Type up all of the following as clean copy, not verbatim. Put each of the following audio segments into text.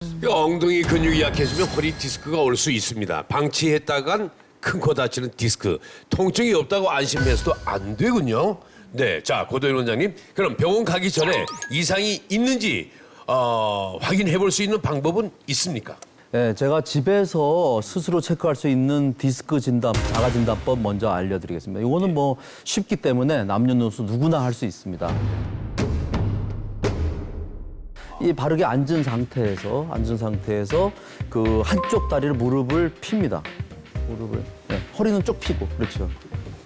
이 엉덩이 근육이 약해지면 허리 디스크가 올 수 있습니다. 방치했다간 큰 코 다치는 디스크. 통증이 없다고 안심해서도 안 되군요. 네, 자 고도일 원장님, 그럼 병원 가기 전에 이상이 있는지 확인해 볼 수 있는 방법은 있습니까? 네, 제가 집에서 스스로 체크할 수 있는 디스크 진단, 자가 진단법 먼저 알려드리겠습니다. 이거는 뭐 쉽기 때문에 남녀노소 누구나 할 수 있습니다. 이 바르게 앉은 상태에서 그 한쪽 다리를 무릎을 핍니다. 네, 허리는 쭉 펴고, 그렇죠.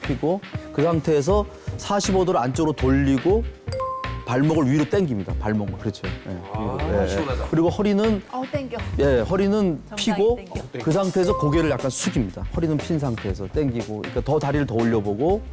펴고 그 상태에서 45도를 안쪽으로 돌리고 발목을 위로 당깁니다. 발목을, 그렇죠. 네, 위로. 시원하다. 그리고 허리는 땡겨. 허리는 펴고 땡겨. 그 상태에서 고개를 약간 숙입니다. 허리는 핀 상태에서 당기고, 그러니까 더 다리를 더 올려보고,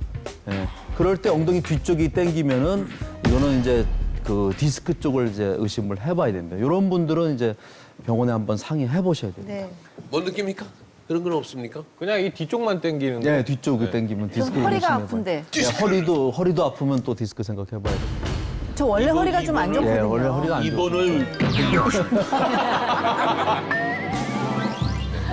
그럴 때 엉덩이 뒤쪽이 당기면은 이거는 이제 그 디스크 쪽을 이제 의심을 해봐야 됩니다. 이런 분들은 이제 병원에 한번 상의해 보셔야 됩니다. 네. 뭔 느낌입니까? 그런 건 없습니까? 그냥 이 뒤쪽만 당기는 거. 네, 뒤쪽을 당기면 디스크 허리가 의심해봐요. 아픈데. 네, 허리도 아프면 또 디스크 생각해봐야 됩니다. 저 원래 허리가 좀 안 좋거든요. 네, 원래 허리가 안 좋아요. 이번을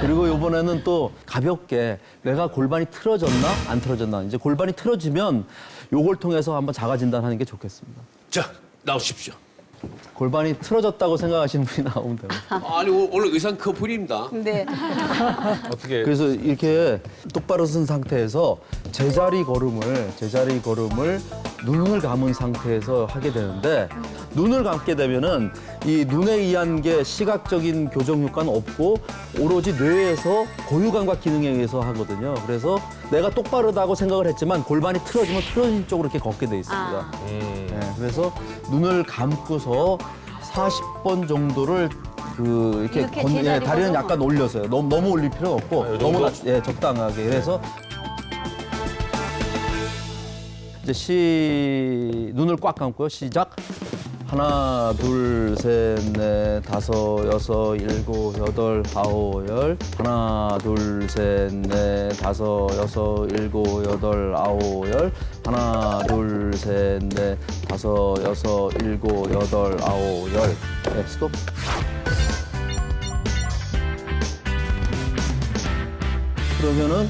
그리고 이번에는 또 가볍게 내가 골반이 틀어졌나 안 틀어졌나, 이제 골반이 틀어지면 요걸 통해서 한번 자가 진단하는 게 좋겠습니다. 자 나오십시오. 골반이 틀어졌다고 생각하시는 분이 나오면 됩니다. 아니 오늘 의상 커플입니다. 네. 어떻게 그래서 이렇게 똑바로 쓴 상태에서 제자리 걸음을 눈을 감은 상태에서 하게 되는데, 눈을 감게 되면은 이 눈에 의한 게 시각적인 교정 효과는 없고 오로지 뇌에서 고유감각 기능에 의해서 하거든요. 그래서 내가 똑바르다고 생각을 했지만 골반이 틀어지면 틀어진 쪽으로 이렇게 걷게 돼 있습니다. 네, 그래서 눈을 감고서 40번 정도를 이렇게 이렇게 제자리 다리는 걸음? 약간 올려서요. 너무 올릴 필요는 없고 요 너무 정도? 적당하게. 그래서 이제 눈을 꽉 감고요. 시작. 하나, 둘, 셋, 넷, 다섯, 여섯, 일곱, 여덟, 아홉, 열. 하나, 둘, 셋, 넷, 다섯, 여섯, 일곱, 여덟, 아홉, 열. 하나, 둘, 셋, 넷, 다섯, 여섯, 일곱, 여덟, 아홉, 열. 네, 스톱. 그러면은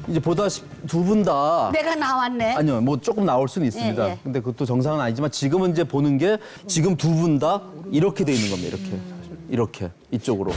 이제 보다시피 두 분 다 내가 나왔네. 아니요, 뭐 조금 나올 수는 있습니다. 예, 예. 근데 그것도 정상은 아니지만 지금은 이제 보는 게 지금 두 분 다 이렇게 돼 있는 겁니다. 이렇게 이쪽으로.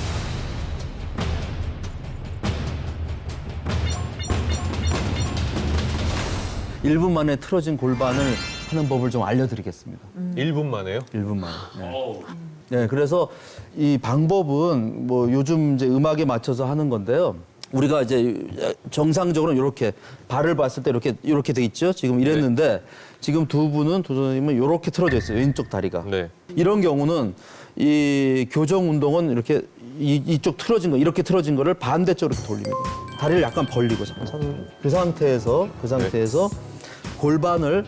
일 분 만에 틀어진 골반을 하는 법을 좀 알려드리겠습니다. 1분 만에요? 1분 만에. 네. 네, 그래서 이 방법은 뭐 요즘 이제 음악에 맞춰서 하는 건데요. 우리가 이제 정상적으로 이렇게 발을 봤을 때 이렇게 돼 있죠. 지금 이랬는데 지금 두 선생님은 이렇게 틀어져 있어요. 왼쪽 다리가. 네. 이런 경우는 이 교정 운동은 이렇게 이쪽 틀어진 거, 이렇게 틀어진 거를 반대쪽으로 돌립니다. 다리를 약간 벌리고 그 상태에서 골반을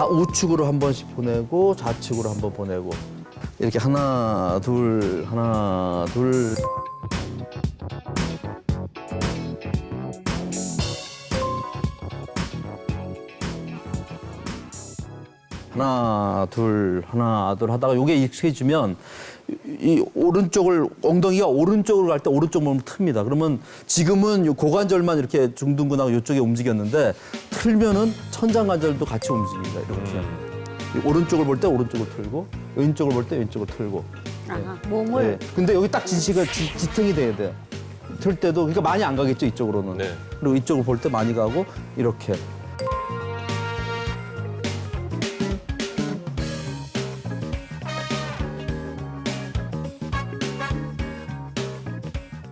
우측으로 한 번씩 보내고 좌측으로 한 번 보내고 이렇게 하나 둘 하나 둘. 하나 둘 하다가 이게 익숙해지면 이 오른쪽을, 엉덩이가 오른쪽으로 갈 때 오른쪽 몸을 틉니다. 그러면 지금은 요 고관절만 이렇게 중둔근하고 이쪽에 움직였는데 틀면은 천장관절도 같이 움직입니다. 이렇게. 이 오른쪽을 볼 때 오른쪽을 틀고 왼쪽을 볼 때 왼쪽을 틀고. 아하, 몸을. 네. 근데 여기 딱 지탱이 돼야 돼요. 틀 때도 그러니까 많이 안 가겠죠, 이쪽으로는. 네. 그리고 이쪽을 볼 때 많이 가고 이렇게.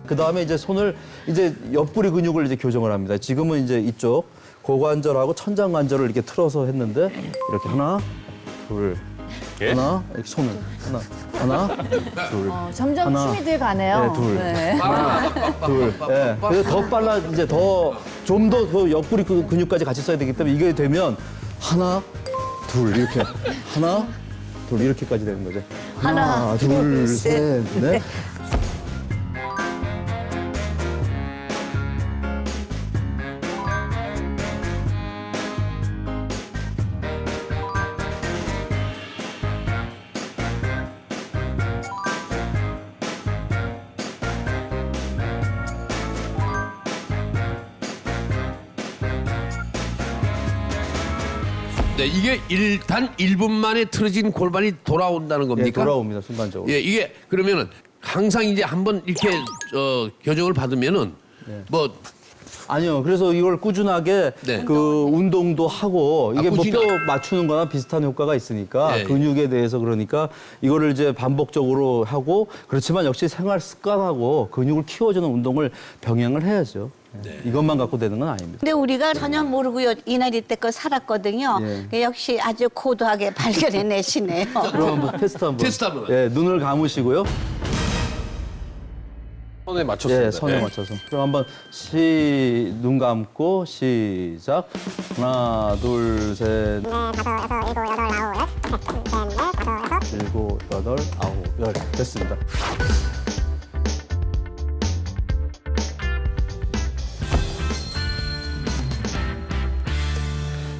그 다음에 이제 손을 이제 옆구리 근육을 이제 교정을 합니다. 지금은 이제 이쪽 고관절하고 천장관절을 이렇게 틀어서 했는데 이렇게 하나, 둘, 예? 하나, 이렇게 손을 하나, 둘, 점점 하나, 춤이 돼 가네요. 네, 둘. 네. 둘. 예. 그래서 더 빨라 이제 좀 더 그 옆구리 근육까지 같이 써야 되기 때문에 이게 되면 하나, 둘 이렇게 하나, 둘 이렇게까지 되는 거죠. 하나, 둘, 둘, 셋, 넷. 네, 이게 일단 1분 만에 틀어진 골반이 돌아온다는 예, 겁니까? 돌아옵니다 순간적으로. 예, 이게 그러면은 항상 이제 한번 이렇게 교정을 받으면은 뭐 아니요. 그래서 이걸 꾸준하게 네. 그 운동도 하고 이게 뭐 꾸준히. 뼈 맞추는 거나 비슷한 효과가 있으니까 예, 예. 근육에 대해서 그러니까 이거를 이제 반복적으로 하고 그렇지만 역시 생활 습관하고 근육을 키워주는 운동을 병행을 해야죠. 예. 이것만 갖고 되는 건 아닙니다. 근데 우리가 전혀 모르고 이날 이때껏 살았거든요. 예. 역시 아주 고도하게 발견해내시네요. 그럼 한번 테스트 한번. 테스트 한번. 예, 눈을 감으시고요. 선에 맞췄습니다. 예, 선에 예. 맞춰서. 그럼 한번 눈 감고 시작. 하나, 둘, 셋. 일곱, 여덟, 아홉, 열. 됐습니다.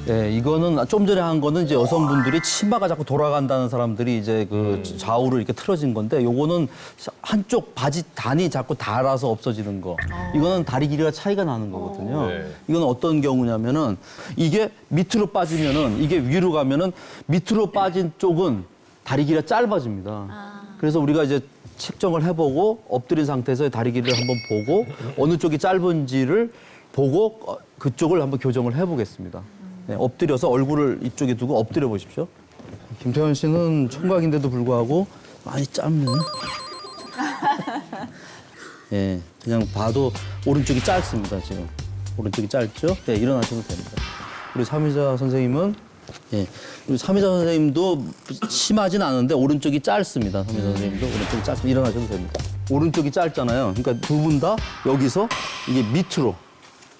예, 이거는 좀 전에 한 거는 이제 여성분들이 치마가 자꾸 돌아간다는 사람들이 이제 그 좌우로 이렇게 틀어진 건데 요거는 한쪽 바지 단이 자꾸 닳아서 없어지는 거. 이거는 다리 길이가 차이가 나는 거거든요. 네. 이건 어떤 경우냐면은 이게 밑으로 빠지면은 이게 위로 가면은 밑으로 빠진 쪽은 다리 길이가 짧아집니다. 그래서 우리가 이제 측정을 해보고 엎드린 상태에서 다리 길이를 한번 보고 어느 쪽이 짧은지를 보고 그쪽을 한번 교정을 해보겠습니다. 네, 엎드려서 얼굴을 이쪽에 두고 엎드려 보십시오. 김태현 씨는 총각인데도 불구하고 많이 짧네. 예, 그냥 봐도 오른쪽이 짧습니다, 지금. 오른쪽이 짧죠? 네, 일어나셔도 됩니다. 우리 삼희자 선생님은, 예, 우리 삼희자 선생님도 심하진 않은데 오른쪽이 짧습니다. 삼희자 선생님도 오른쪽이 짧습니다. 일어나셔도 됩니다. 오른쪽이 짧잖아요. 그러니까 두 분 다 여기서 이게 밑으로,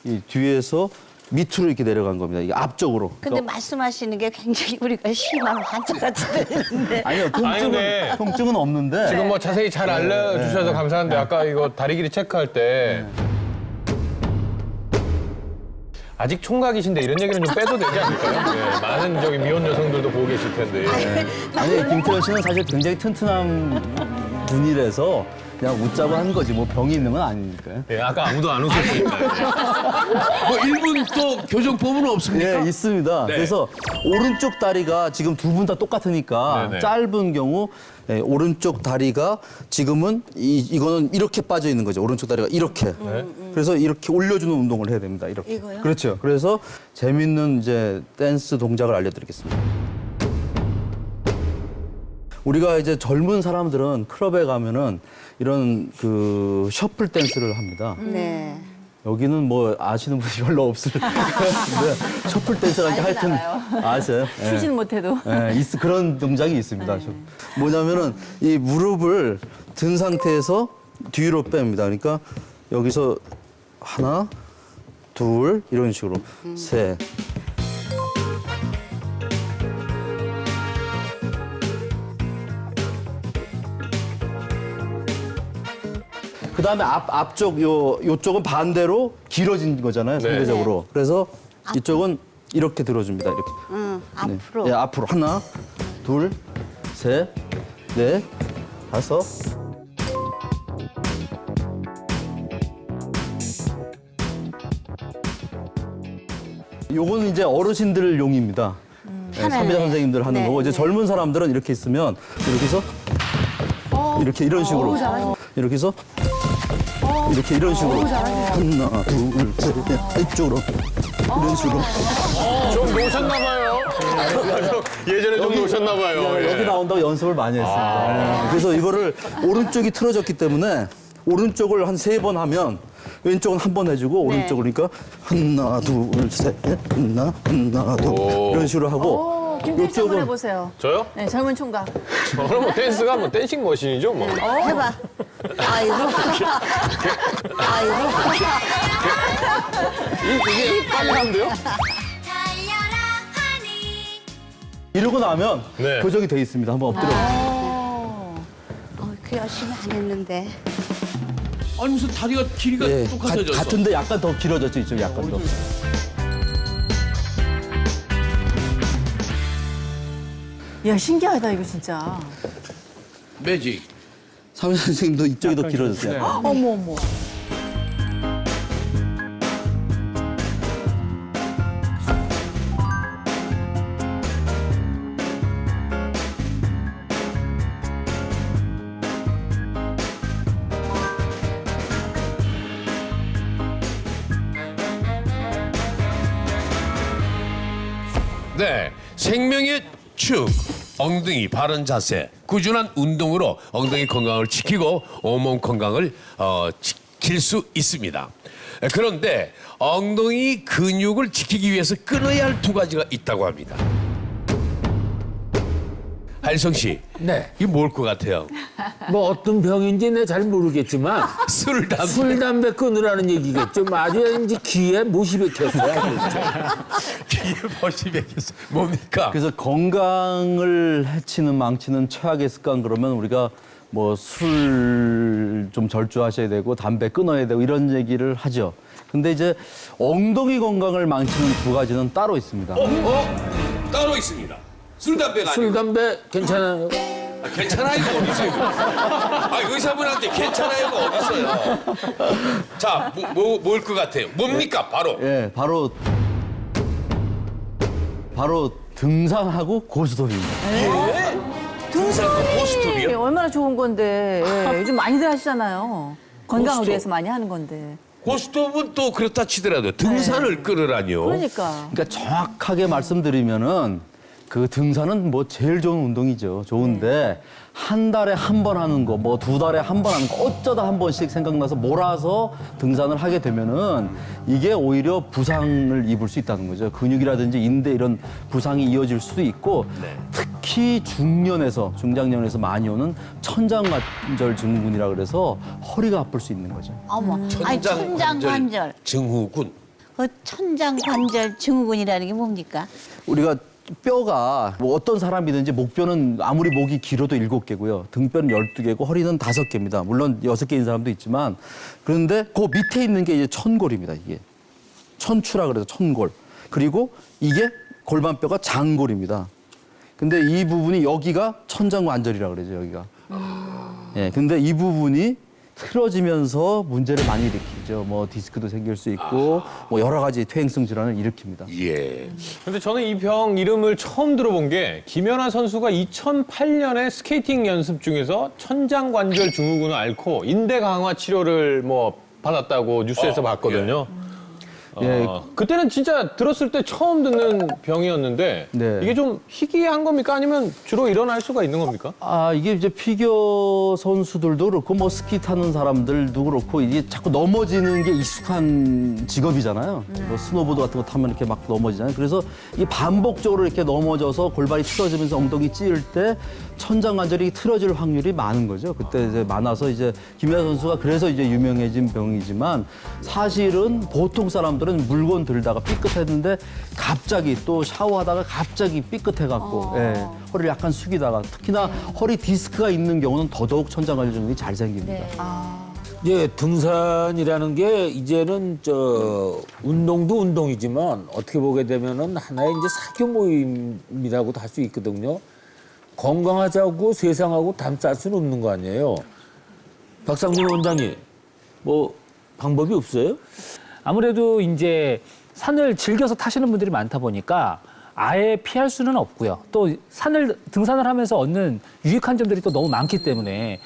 이 뒤에서 밑으로 이렇게 내려간 겁니다. 이게 앞쪽으로. 근데 말씀하시는 게 굉장히 우리가 심한 환자가 들리는데. 아니요, 근데 통증은 없는데. 지금 뭐 자세히 잘 알려주셔서 감사한데 아까 이거 다리 길이 체크할 때 아직 총각이신데 이런 얘기는 좀 빼도 되지 않을까요? 네, 많은 저기 미혼 여성들도 보고 계실 텐데. 아니, 김태현 씨는 사실 굉장히 튼튼한 분이라서 그냥 웃자고 한 거지. 뭐 병이 있는 건 아니니까요. 예, 아까 아무도 안 웃었으니까. 뭐 1분 또 교정법은 없습니까? 예, 있습니다. 네. 그래서 오른쪽 다리가 지금 두 분 다 똑같으니까 네네. 짧은 경우 예, 오른쪽 다리가 지금은 이거는 이렇게 빠져 있는 거죠. 오른쪽 다리가 이렇게. 그래서 이렇게 올려주는 운동을 해야 됩니다. 이렇게. 이거요? 그렇죠. 그래서 재밌는 이제 댄스 동작을 알려드리겠습니다. 우리가 이제 젊은 사람들은 클럽에 가면은 이런 그 셔플 댄스를 합니다. 네. 여기는 뭐 아시는 분이 별로 없을 텐데 셔플 댄스라는 게 하여튼 아세요? 예. 추진 못해도. 예, 그런 동작이 있습니다. 뭐냐면은 이 무릎을 든 상태에서 뒤로 뺍니다. 그러니까 여기서 하나, 둘 이런 식으로 셋. 그 다음에 앞쪽 요쪽은 반대로 길어진 거잖아요, 상대적으로. 그래서 이쪽은 이렇게 들어줍니다, 이렇게. 앞으로. 네, 앞으로. 하나, 둘, 셋, 넷, 다섯. 요거는 이제 어르신들 용입니다. 네, 하나네. 삼비자 선생님들 하는 네, 거고, 이제 네. 젊은 사람들은 이렇게 있으면 이렇게 해서 이렇게 이런 식으로. 이렇게 해서 이렇게 이런 식으로. 하나, 둘, 셋, 넷, 이쪽으로. 이런 식으로. 좀 노셨나봐요. 예전에 좀 노셨나봐요. 여기 나온다고 연습을 많이 했습니다. 그래서 이거를 오른쪽이 틀어졌기 때문에 오른쪽을 한 3번 하면 왼쪽은 한 번 해주고 오른쪽 그러니까 하나, 둘, 셋, 하나, 둘 이런 식으로 하고 김태희 씨 한번 요쪽은- 해보세요. 저요? 네, 젊은 총각. 그럼 뭐 댄스가 뭐 댄싱 머신이죠, 뭐. 해봐. 아이고. 아이고. 이게 빨리 하는데요? 이러고 나면 네. 교정이 돼 있습니다. 한번 엎드려 보세요. 그 열심히 안 했는데. 아니 무슨 다리가 길이가 예, 똑같아졌어. 같은데 약간 더 길어졌죠, 이쪽이 약간 더. 야, 신기하다, 이거 진짜. 매직. 삼 선생님도 이쪽이 더 길어졌어요. 어머, 어머. 네, 생명의 축, 엉덩이 바른 자세, 꾸준한 운동으로 엉덩이 건강을 지키고 온몸 건강을 지킬 수 있습니다. 그런데 엉덩이 근육을 지키기 위해서 끊어야 할 두 가지가 있다고 합니다. 한일성 씨, 네. 이게 뭘 것 같아요? 뭐 어떤 병인지 내 잘 모르겠지만 술, 담배. 술, 담배 끊으라는 얘기겠죠. 아주 이제 귀에 못이 박혔어요. 귀에 벗이 bek혔어. 뭡니까? 그래서 건강을 해치는 망치는 최악의 습관 그러면 우리가 뭐 술 좀 절주하셔야 되고 담배 끊어야 되고 이런 얘기를 하죠. 근데 이제 엉덩이 건강을 망치는 두 가지는 따로 있습니다. 따로 있습니다. 술, 담배가 술, 아니고. 담배 괜찮아요? 괜찮아요, 어디 있어요? 의사분한테 괜찮아요가 어디 있어요? 자, 뭘 것 같아요? 뭡니까, 바로? 예, 바로 등산하고 고스톱입니다. 등산과 고스톱이요? 얼마나 좋은 건데. 예, 요즘 많이들 하시잖아요. 건강을 고스톱. 위해서 많이 하는 건데. 고스톱은 또 그렇다 치더라도 등산을 끊으라뇨. 그러니까. 그러니까 정확하게 말씀드리면은 그 등산은 뭐 제일 좋은 운동이죠. 좋은데 한 달에 한 번 하는 거, 뭐 두 달에 한 번 하는 거, 어쩌다 한 번씩 생각나서 몰아서 등산을 하게 되면은 이게 오히려 부상을 입을 수 있다는 거죠. 근육이라든지 인대 이런 부상이 이어질 수도 있고 특히 중장년에서 많이 오는 천장관절 증후군이라 그래서 허리가 아플 수 있는 거죠. 어머, 아니 천장관절. 증후군. 그 천장관절 증후군이라는 게 뭡니까? 우리가 뼈가 뭐 어떤 사람이든지 목뼈는 아무리 목이 길어도 7개고요. 등뼈는 12개고 허리는 5개입니다. 물론 6개인 사람도 있지만 그런데 그 밑에 있는 게 이제 천골입니다. 이게 천추라 그래서 천골. 그리고 이게 골반뼈가 장골입니다. 근데 이 부분이 여기가 천장관절이라 그러죠. 여기가. 예. 근데 이 부분이 틀어지면서 문제를 많이 일으키죠. 뭐 디스크도 생길 수 있고 뭐 여러 가지 퇴행성 질환을 일으킵니다. 예. 근데 저는 이 병 이름을 처음 들어본 게 김연아 선수가 2008년에 스케이팅 연습 중에서 천장관절 증후군을 앓고 인대 강화 치료를 뭐 받았다고 뉴스에서 봤거든요. 예. 그때는 진짜 들었을 때 처음 듣는 병이었는데 네. 이게 좀 희귀한 겁니까? 아니면 주로 일어날 수가 있는 겁니까? 이게 이제 피겨 선수들도 그렇고 뭐 스키 타는 사람들도 그렇고 이게 자꾸 넘어지는 게 익숙한 직업이잖아요. 뭐 스노보드 같은 거 타면 이렇게 막 넘어지잖아요. 그래서 이 반복적으로 이렇게 넘어져서 골반이 틀어지면서 엉덩이 찌을 때 천장관절이 틀어질 확률이 많은 거죠. 그때 이제 많아서 이제 김연아 선수가 그래서 이제 유명해진 병이지만 사실은 보통 사람들은 물건 들다가 삐끗했는데 갑자기 또 샤워하다가 갑자기 삐끗해갖고 예, 허리를 약간 숙이다가 특히나 허리 디스크가 있는 경우는 더더욱 천장관절 증후군이 잘 생깁니다. 예, 등산이라는 게 이제는 운동도 운동이지만 어떻게 보게 되면은 하나의 이제 사교 모임이라고도 할 수 있거든요. 건강하자고 세상하고 담쌀 수는 없는 거 아니에요. 박상준 원장님, 뭐 방법이 없어요? 아무래도 이제 산을 즐겨서 타시는 분들이 많다 보니까 아예 피할 수는 없고요. 또 등산을 하면서 얻는 유익한 점들이 또 너무 많기 때문에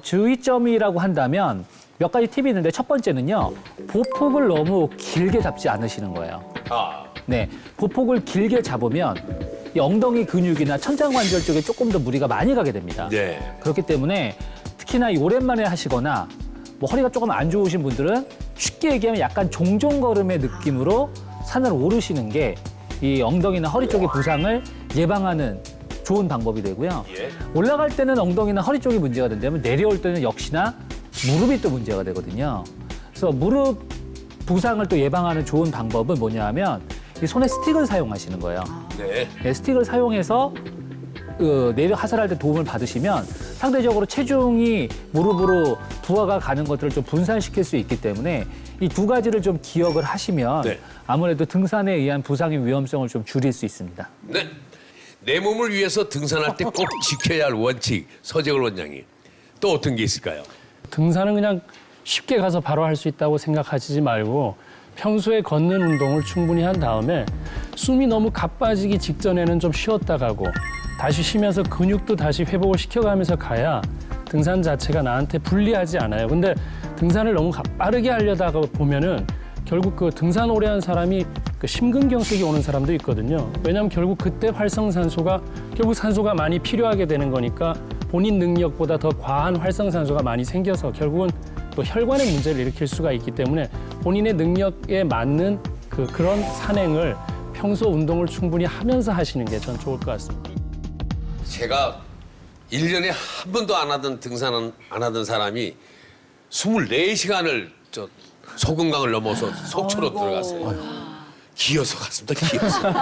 주의점이라고 한다면 몇 가지 팁이 있는데 첫 번째는요. 보폭을 너무 길게 잡지 않으시는 거예요. 네, 보폭을 길게 잡으면 이 엉덩이 근육이나 천장관절 쪽에 조금 더 무리가 많이 가게 됩니다. 네. 그렇기 때문에 특히나 이 오랜만에 하시거나 뭐 허리가 조금 안 좋으신 분들은 쉽게 얘기하면 약간 종종걸음의 느낌으로 산을 오르시는 게 이 엉덩이나 허리 쪽의 부상을 예방하는 좋은 방법이 되고요. 올라갈 때는 엉덩이나 허리 쪽이 문제가 된다면 내려올 때는 역시나 무릎이 또 문제가 되거든요. 그래서 무릎 부상을 또 예방하는 좋은 방법은 뭐냐 하면 이 손에 스틱을 사용하시는 거예요. 네. 네, 스틱을 사용해서 내려 하산할 때 도움을 받으시면 상대적으로 체중이 무릎으로 부하가 가는 것들을 좀 분산시킬 수 있기 때문에 이 두 가지를 좀 기억을 하시면 네. 아무래도 등산에 의한 부상의 위험성을 좀 줄일 수 있습니다. 네. 내 몸을 위해서 등산할 때 꼭 지켜야 할 원칙, 서재걸 원장님. 또 어떤 게 있을까요? 등산은 그냥 쉽게 가서 바로 할 수 있다고 생각하시지 말고 평소에 걷는 운동을 충분히 한 다음에 숨이 너무 가빠지기 직전에는 좀 쉬었다 가고 다시 쉬면서 근육도 다시 회복을 시켜가면서 가야 등산 자체가 나한테 불리하지 않아요. 근데 등산을 너무 빠르게 하려다가 보면은 결국 그 등산 오래 한 사람이 그 심근경색이 오는 사람도 있거든요. 왜냐하면 결국 그때 활성산소가 결국 산소가 많이 필요하게 되는 거니까 본인 능력보다 더 과한 활성산소가 많이 생겨서 결국은 또 혈관의 문제를 일으킬 수가 있기 때문에 본인의 능력에 맞는 그런 산행을 평소 운동을 충분히 하면서 하시는 게 전 좋을 것 같습니다. 제가 1년에 한 번도 안 하던 등산 안 하던 사람이 24시간을 저 소금강을 넘어서 속초로 들어갔어요. 기어서 갔습니다. 기어서.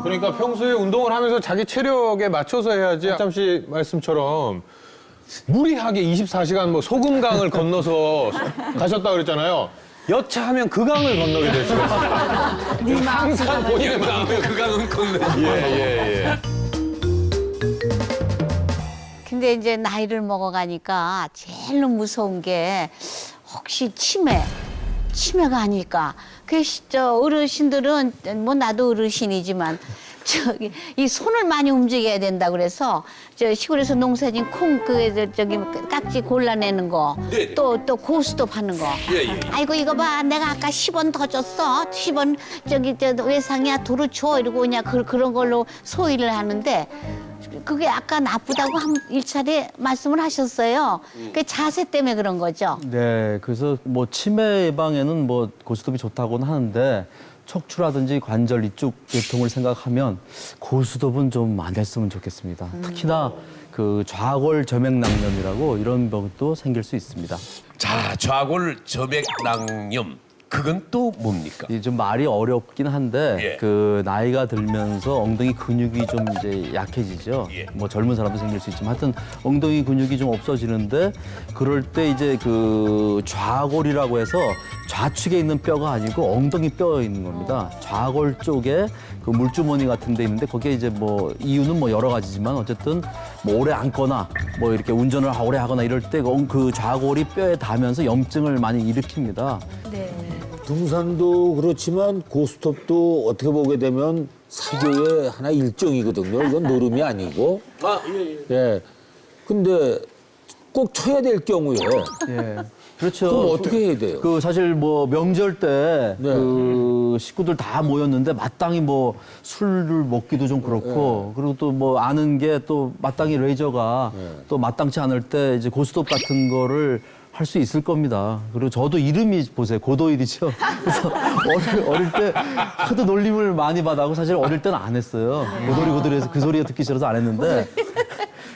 그러니까 평소에 운동을 하면서 자기 체력에 맞춰서 해야지. 박참 씨 말씀처럼 무리하게 24시간 뭐 소금강을 건너서 가셨다 그랬잖아요. 여차하면 그 강을 건너게 될 수가 있어요. 항상 본인의 마음에 그 강은 건너. 예. 근데 이제 나이를 먹어가니까 제일 무서운 게 혹시 치매가 아닐까. 저 어르신들은 뭐 나도 어르신이지만 저기 이 손을 많이 움직여야 된다 그래서 저 시골에서 농사진 콩 저기 깍지 골라내는 거, 네네. 또 고스톱 하는 거. 예. 아이고 이거 봐, 내가 아까 10원 더 줬어. 10원 저기 저 외상이야 도로 줘 이러고 그냥 그런 걸로 소일을 하는데. 그게 아까 나쁘다고 일차례 말씀을 하셨어요. 그 자세 때문에 그런 거죠. 네, 그래서 뭐 치매 예방에는 뭐 고스톱이 좋다고는 하는데 척추라든지 관절 이쪽 계통을 생각하면 고스톱은 좀 안 했으면 좋겠습니다. 특히나 그 좌골 점액낭염이라고 이런 병도 생길 수 있습니다. 자, 좌골 점액낭염. 그건 또 뭡니까? 이게 좀 말이 어렵긴 한데 예. 그 나이가 들면서 엉덩이 근육이 좀 이제 약해지죠. 예. 뭐 젊은 사람도 생길 수 있지만 하여튼 엉덩이 근육이 좀 없어지는데 그럴 때 이제 그 좌골이라고 해서 좌측에 있는 뼈가 아니고 엉덩이 뼈에 있는 겁니다. 좌골 쪽에 그 물주머니 같은 데 있는데 거기에 이제 뭐 이유는 뭐 여러 가지지만 어쨌든 뭐 오래 앉거나 뭐 이렇게 운전을 오래 하거나 이럴 때 그 좌골이 뼈에 닿으면서 염증을 많이 일으킵니다. 등산도 그렇지만 고스톱도 어떻게 보게 되면 사교의 하나 일정이거든요. 이건 노름이 아니고. 예. 근데 꼭 쳐야 될 경우에 예. 그렇죠. 그럼 어떻게 해야 돼요? 그 사실 뭐 명절 때 네. 그 식구들 다 모였는데 마땅히 뭐 술을 먹기도 좀 그렇고 그리고 또 뭐 아는 게 또 마땅히 레저가 또 마땅치 않을 때 이제 고스톱 같은 거를 할 수 있을 겁니다. 그리고 저도 이름이 보세요. 고도일이죠. 그래서 어릴 때 하도 놀림을 많이 받아고 사실 어릴 때는 안 했어요. 고도리해서 그 소리가 듣기 싫어서 안 했는데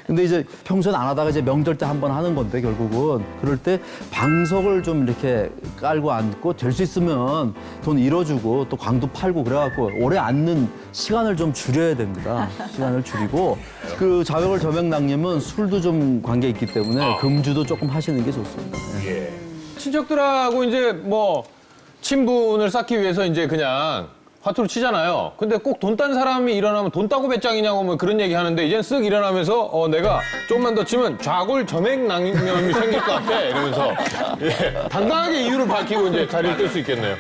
근데 이제 평소엔 안 하다가 이제 명절 때 한 번 하는 건데 결국은 그럴 때 방석을 좀 이렇게 깔고 앉고 될 수 있으면 돈 잃어주고 또 광도 팔고 그래갖고 오래 앉는 시간을 좀 줄여야 됩니다. 시간을 줄이고 그 좌골 점액낭염은 술도 좀 관계 있기 때문에 금주도 조금 하시는 게 좋습니다. 네. 친척들하고 이제 뭐 친분을 쌓기 위해서 이제 그냥 화투를 치잖아요. 근데 꼭 돈 딴 사람이 일어나면 돈 따고 배짱이냐고 뭐 그런 얘기 하는데 이젠 쓱 일어나면서 내가 조금만 더 치면 좌골 점액낭염이 생길 것 같아 이러면서 예, 당당하게 이유를 밝히고 이제 자리를 뜰 수 있겠네요.